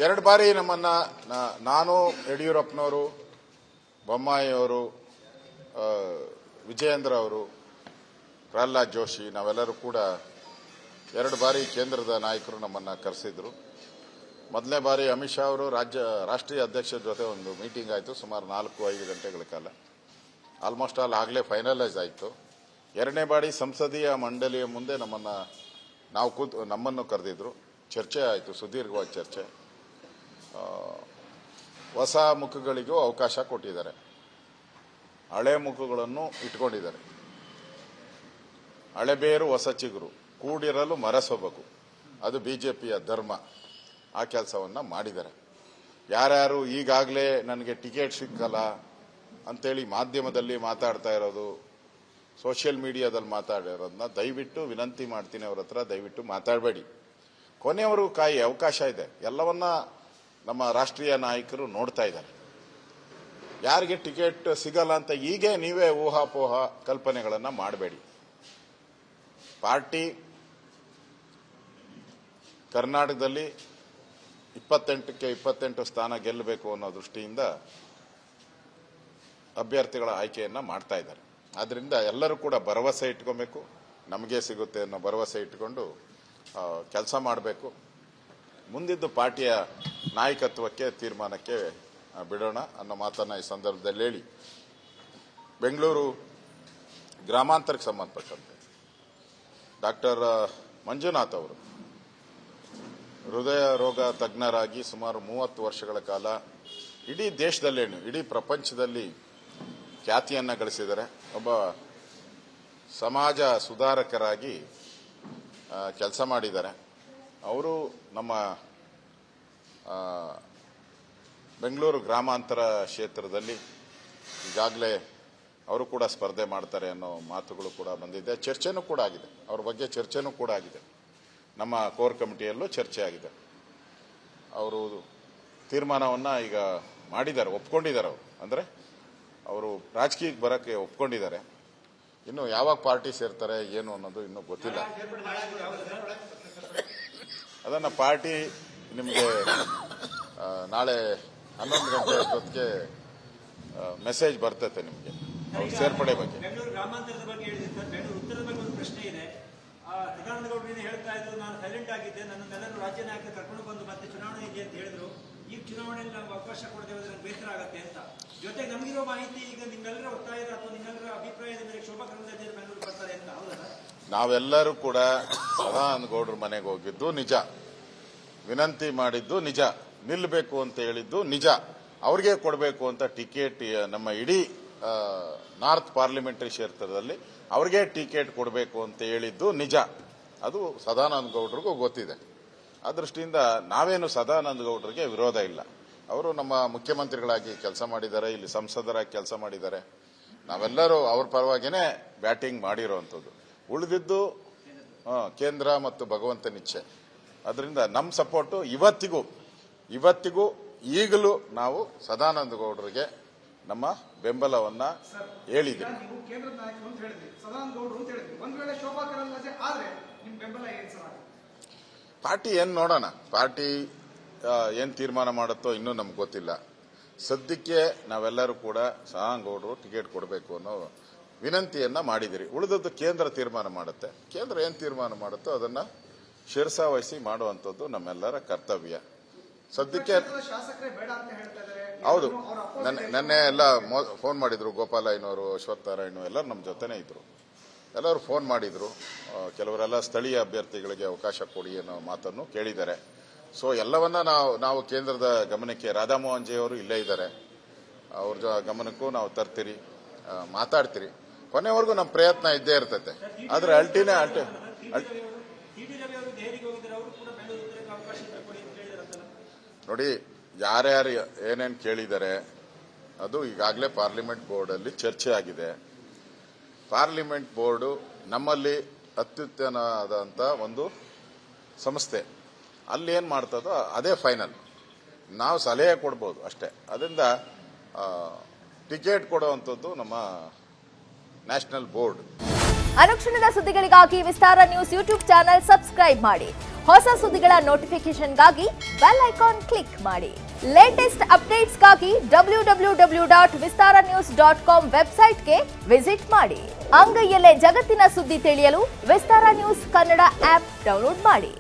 ಎರಡು ಬಾರಿ ನಮ್ಮನ್ನ ನಾನು, ಯಡಿಯೂರಪ್ಪನವರು, ಬೊಮ್ಮಾಯಿ ಅವರು, ವಿಜಯೇಂದ್ರ ಅವರು, ಪ್ರಹ್ಲಾದ್ ಜೋಶಿ ನಾವೆಲ್ಲರೂ ಕೂಡ ಎರಡು ಬಾರಿ ಕೇಂದ್ರದ ನಾಯಕರು ನಮ್ಮನ್ನು ಕರೆಸಿದ್ರು. ಮೊದಲನೇ ಬಾರಿ ಅಮಿತ್ ಶಾ ಅವರು ರಾಷ್ಟ್ರೀಯ ಅಧ್ಯಕ್ಷರ ಜೊತೆ ಒಂದು ಮೀಟಿಂಗ್ ಆಯಿತು, ಸುಮಾರು 4-5 ಗಂಟೆಗಳ ಕಾಲ. ಆಲ್ಮೋಸ್ಟ್ ಆಲ್ ಆಗಲೇ ಫೈನಲೈಸ್ ಆಯಿತು. ಎರಡನೇ ಬಾರಿ ಸಂಸದೀಯ ಮಂಡಳಿಯ ಮುಂದೆ ನಮ್ಮನ್ನು ಕರೆದಿದ್ರು. ಚರ್ಚೆ ಆಯಿತು, ಸುದೀರ್ಘವಾದ ಚರ್ಚೆ. ಹೊಸ ಮುಖಗಳಿಗೂ ಅವಕಾಶ ಕೊಟ್ಟಿದ್ದಾರೆ, ಹಳೆ ಮುಖಗಳನ್ನು ಇಟ್ಕೊಂಡಿದ್ದಾರೆ. ಹಳೆ ಬೇರು ಹೊಸ ಚಿಗುರು, ಕೂಡಿರಲು ಮರಸೊಬಗು, ಅದು ಬಿಜೆಪಿಯ ಧರ್ಮ. ಆ ಕೆಲಸವನ್ನು ಮಾಡಿದ್ದಾರೆ. ಯಾರ್ಯಾರು ಈಗಾಗಲೇ ನನಗೆ ಟಿಕೆಟ್ ಸಿಕ್ಕಲ್ಲ ಅಂತೇಳಿ ಮಾಧ್ಯಮದಲ್ಲಿ ಮಾತಾಡ್ತಾ ಇರೋದು, ಸೋಷಿಯಲ್ ಮೀಡಿಯಾದಲ್ಲಿ ಮಾತಾಡಿರೋದನ್ನ ದಯವಿಟ್ಟು ವಿನಂತಿ ಮಾಡ್ತೀನಿ, ಅವ್ರ ಹತ್ರ ದಯವಿಟ್ಟು ಮಾತಾಡಬೇಡಿ. ಕೊನೆಯವರೆಗೂ ಕಾಯಿ ಅವಕಾಶ ಇದೆ. ಎಲ್ಲವನ್ನ ನಮ್ಮ ರಾಷ್ಟ್ರೀಯ ನಾಯಕರು ನೋಡ್ತಾ ಇದ್ದಾರೆ. ಯಾರಿಗೆ ಟಿಕೆಟ್ ಸಿಗಲ್ಲ ಅಂತ ಹೀಗೆ ನೀವೇ ಊಹಾಪೋಹ ಕಲ್ಪನೆಗಳನ್ನು ಮಾಡಬೇಡಿ. ಪಾರ್ಟಿ ಕರ್ನಾಟಕದಲ್ಲಿ 28ಕ್ಕೆ 28 ಸ್ಥಾನ ಗೆಲ್ಲಬೇಕು ಅನ್ನೋ ದೃಷ್ಟಿಯಿಂದ ಅಭ್ಯರ್ಥಿಗಳ ಆಯ್ಕೆಯನ್ನು ಮಾಡ್ತಾ ಇದ್ದಾರೆ. ಆದ್ರಿಂದ ಎಲ್ಲರೂ ಕೂಡ ಭರವಸೆ ಇಟ್ಕೊಬೇಕು, ನಮಗೆ ಸಿಗುತ್ತೆ ಅನ್ನೋ ಭರವಸೆ ಇಟ್ಕೊಂಡು ಕೆಲಸ ಮಾಡಬೇಕು. ಮುಂದಿದ್ದು ಪಾರ್ಟಿಯ ನಾಯಕತ್ವಕ್ಕೆ ತೀರ್ಮಾನಕ್ಕೆ ಬಿಡೋಣ ಅನ್ನೋ ಮಾತನ್ನ ಈ ಸಂದರ್ಭದಲ್ಲಿ ಹೇಳಿ, ಬೆಂಗಳೂರು ಗ್ರಾಮಾಂತರಕ್ಕೆ ಸಂಬಂಧಪಟ್ಟಂತೆ ಡಾಕ್ಟರ್ ಮಂಜುನಾಥ್ ಅವರು ಹೃದಯ ರೋಗ ತಜ್ಞರಾಗಿ ಸುಮಾರು 30 ವರ್ಷಗಳ ಕಾಲ ಇಡೀ ದೇಶದಲ್ಲೇನು ಇಡೀ ಪ್ರಪಂಚದಲ್ಲಿ ಖ್ಯಾತಿಯನ್ನು ಗಳಿಸಿದ್ದಾರೆ. ಒಬ್ಬ ಸಮಾಜ ಸುಧಾರಕರಾಗಿ ಕೆಲಸ ಮಾಡಿದ್ದಾರೆ. ಅವರು ನಮ್ಮ ಬೆಂಗಳೂರು ಗ್ರಾಮಾಂತರ ಕ್ಷೇತ್ರದಲ್ಲಿ ಈಗಾಗಲೇ ಅವರು ಕೂಡ ಸ್ಪರ್ಧೆ ಮಾಡ್ತಾರೆ ಅನ್ನೋ ಮಾತುಗಳು ಕೂಡ ಬಂದಿದೆ. ಚರ್ಚೆನೂ ಕೂಡ ಆಗಿದೆ, ಅವ್ರ ಬಗ್ಗೆ ಚರ್ಚೆನೂ ಕೂಡ ಆಗಿದೆ. ನಮ್ಮ ಕೋರ್ ಕಮಿಟಿಯಲ್ಲೂ ಚರ್ಚೆ ಆಗಿದೆ. ಅವರು ತೀರ್ಮಾನವನ್ನು ಈಗ ಮಾಡಿದ್ದಾರೆ, ಒಪ್ಕೊಂಡಿದ್ದಾರೆ. ಅಂದರೆ ಅವರು ರಾಜಕೀಯಕ್ಕೆ ಬರೋಕ್ಕೆ ಒಪ್ಕೊಂಡಿದ್ದಾರೆ. ಇನ್ನು ಯಾವಾಗ ಪಾರ್ಟಿ ಸೇರ್ತಾರೆ ಏನು ಅನ್ನೋದು ಇನ್ನೂ ಗೊತ್ತಿಲ್ಲ. ಅದನ್ನು ಪಾರ್ಟಿ ನಿಮಗೆ ನಾಳೆ 11 ಗಂಟೆ ಅಷ್ಟೊತ್ತಿಗೆ ಮೆಸೇಜ್ ಬರ್ತೈತೆ ನಿಮಗೆ ಅವ್ರ ಸೇರ್ಪಡೆ ಬಗ್ಗೆ. ಬೆಂಗಳೂರು ಗ್ರಾಮಾಂತರದ ಬಗ್ಗೆ ಹೇಳಿದೆ ಸರ್. ಬೆಂಗಳೂರು ಉತ್ತರದ ಬಗ್ಗೆ ಒಂದು ಪ್ರಶ್ನೆ ಇದೆ. ಸದಾನಂದ ಗೌಡರು ಹೇಳ್ತಾ ಇದ್ರು, ನಾನು ಸೈಲೆಂಟ್ ಆಗಿದ್ದೆ, ನನ್ನೆಲ್ಲರೂ ರಾಜ್ಯ ನಾಯಕರು ಕರ್ಕೊಂಡು ಬಂದು ಮತ್ತೆ ಚುನಾವಣೆ ಇದೆ ಅಂತ ಹೇಳಿದ್ರು. ಈಗ ಚುನಾವಣೆಯಲ್ಲಿ ನಮ್ಗೆ ಅವಕಾಶ ಕೊಡದೆ ಹೋದ್ರೆ ನಂಗೆ ಬೇಸರ ಆಗುತ್ತೆ ಅಂತ. ಜೊತೆಗೆ ನಮಗಿರೋ ಮಾಹಿತಿ ಈಗ ನಿಮ್ಮೆಲ್ಲರ ಒತ್ತಾಯದ ಅಥವಾ ನಿಮ್ಮೆಲ್ಲರ ಅಭಿಪ್ರಾಯದ ಮೇಲೆ ಶೋಭಾ ಕರಂದ್ಲಾಜೆ ಬೆಂಗಳೂರು ಬರ್ತಾರೆ ಅಂತ. ಹೌದಾ? ನಾವೆಲ್ಲರೂ ಕೂಡ ಸದಾನಂದ ಗೌಡರ ಮನೆಗೆ ಹೋಗಿದ್ದು ನಿಜ, ವಿನಂತಿ ಮಾಡಿದ್ದು ನಿಜ, ನಿಲ್ಲಬೇಕು ಅಂತ ಹೇಳಿದ್ದು ನಿಜ, ಅವ್ರಿಗೆ ಕೊಡಬೇಕು ಅಂತ ಟಿಕೆಟ್ ನಮ್ಮ ಇಡೀ ನಾರ್ತ್ ಪಾರ್ಲಿಮೆಂಟರಿ ಕ್ಷೇತ್ರದಲ್ಲಿ ಅವ್ರಿಗೆ ಟಿಕೆಟ್ ಕೊಡಬೇಕು ಅಂತ ಹೇಳಿದ್ದು ನಿಜ. ಅದು ಸದಾನಂದ ಗೌಡರಿಗೂ ಗೊತ್ತಿದೆ. ಆ ದೃಷ್ಟಿಯಿಂದ ನಾವೇನು ಸದಾನಂದ ಗೌಡರಿಗೆ ವಿರೋಧ ಇಲ್ಲ. ಅವರು ನಮ್ಮ ಮುಖ್ಯಮಂತ್ರಿಗಳಾಗಿ ಕೆಲಸ ಮಾಡಿದ್ದಾರೆ, ಇಲ್ಲಿ ಸಂಸದರಾಗಿ ಕೆಲಸ ಮಾಡಿದ್ದಾರೆ. ನಾವೆಲ್ಲರೂ ಅವ್ರ ಪರವಾಗಿನೇ ಬ್ಯಾಟಿಂಗ್ ಮಾಡಿರೋವಂಥದ್ದು. ಉಳಿದಿದ್ದು ಕೇಂದ್ರ ಮತ್ತು ಭಗವಂತನಿಚ್ಛೆ. ಅದರಿಂದ ನಮ್ಮ ಸಪೋರ್ಟು ಇವತ್ತಿಗೂ ಈಗಲೂ ನಾವು ಸದಾನಂದ ಗೌಡರಿಗೆ ನಮ್ಮ ಬೆಂಬಲವನ್ನ ಹೇಳಿದ್ದೀವಿ. ಪಾರ್ಟಿ ಏನ್ ನೋಡೋಣ, ಪಾರ್ಟಿ ಏನ್ ತೀರ್ಮಾನ ಮಾಡುತ್ತೋ ಇನ್ನೂ ನಮ್ಗೆ ಗೊತ್ತಿಲ್ಲ. ಸದ್ಯಕ್ಕೆ ನಾವೆಲ್ಲರೂ ಕೂಡ ಸದಾನಂದ ಗೌಡರು ಟಿಕೆಟ್ ಕೊಡಬೇಕು ಅನ್ನೋ ವಿನಂತಿಯನ್ನ ಮಾಡಿದಿರಿ. ಉಳಿದದ್ದು ಕೇಂದ್ರ ತೀರ್ಮಾನ ಮಾಡುತ್ತೆ. ಕೇಂದ್ರ ಏನ್ ತೀರ್ಮಾನ ಮಾಡುತ್ತೋ ಅದನ್ನ ಶಿರಸಾವಹಿಸಿ ಮಾಡುವಂಥದ್ದು ನಮ್ಮೆಲ್ಲರ ಕರ್ತವ್ಯ. ಸದ್ಯಕ್ಕೆ ಹೌದು, ನೆನ್ನೆ ಎಲ್ಲ ಫೋನ್ ಮಾಡಿದ್ರು. ಗೋಪಾಲಯ್ಯನವರು, ಅಶ್ವತ್ಥನಾರಾಯಣ ಎಲ್ಲರೂ ನಮ್ಮ ಜೊತೆನೇ ಇದ್ರು. ಎಲ್ಲರೂ ಫೋನ್ ಮಾಡಿದ್ರು. ಕೆಲವರೆಲ್ಲ ಸ್ಥಳೀಯ ಅಭ್ಯರ್ಥಿಗಳಿಗೆ ಅವಕಾಶ ಕೊಡಿ ಅನ್ನೋ ಮಾತನ್ನು ಕೇಳಿದ್ದಾರೆ. ಸೊ ಎಲ್ಲವನ್ನ ನಾವು ಕೇಂದ್ರದ ಗಮನಕ್ಕೆ, ರಾಧಾಮೋಹನ್ ಜಿ ಅವರು ಇಲ್ಲೇ ಇದ್ದಾರೆ, ಅವ್ರ ಗಮನಕ್ಕೂ ನಾವು ತರ್ತೀರಿ, ಮಾತಾಡ್ತೀರಿ. ಕೊನೆವರೆಗೂ ನಮ್ಮ ಪ್ರಯತ್ನ ಇದ್ದೇ ಇರ್ತೈತೆ. ಆದ್ರೆ ನೋಡಿ, ಯಾರ್ಯಾರು ಏನೇನು ಕೇಳಿದ್ದಾರೆ ಅದು ಈಗಾಗಲೇ ಪಾರ್ಲಿಮೆಂಟ್ ಬೋರ್ಡ್ ಅಲ್ಲಿ ಚರ್ಚೆ ಆಗಿದೆ. ಪಾರ್ಲಿಮೆಂಟ್ ಬೋರ್ಡು ನಮ್ಮಲ್ಲಿ ಅತ್ಯುತ್ತಮವಾದಂಥ ಒಂದು ಸಂಸ್ಥೆ. ಅಲ್ಲಿ ಏನ್ ಮಾಡ್ತದೋ ಅದೇ ಫೈನಲ್. ನಾವು ಸಲಹೆ ಕೊಡ್ಬೋದು ಅಷ್ಟೇ. ಅದರಿಂದ ಟಿಕೆಟ್ ಕೊಡುವಂಥದ್ದು ನಮ್ಮ ನ್ಯಾಷನಲ್ ಬೋರ್ಡ್. ಅನುಕ್ಷಣದ ಸುದ್ದಿಗಳಿಗಾಗಿ ವಿಸ್ತಾರ ನ್ಯೂಸ್ ಯೂಟ್ಯೂಬ್ ಚಾನೆಲ್ ಸಬ್ಸ್ಕ್ರೈಬ್ ಮಾಡಿ. ಹೊಸ ಸುದ್ದಿಗಳ ನೋಟಿಫಿಕೇಶನ್ಗಾಗಿ ಬೆಲ್ ಐಕಾನ್ ಕ್ಲಿಕ್ ಮಾಡಿ. ಲೇಟೆಸ್ಟ್ ಅಪ್ಡೇಟ್ಸ್ಗಾಗಿ www.vistaranews.com ವೆಬ್ಸೈಟ್ಗೆ ವಿಸಿಟ್ ಮಾಡಿ. ಅಂಗೈಯಲ್ಲೇ ಜಗತ್ತಿನ ಸುದ್ದಿ ತಿಳಿಯಲು ವಿಸ್ತಾರ ನ್ಯೂಸ್ ಕನ್ನಡ ಆಪ್ ಡೌನ್ಲೋಡ್ ಮಾಡಿ.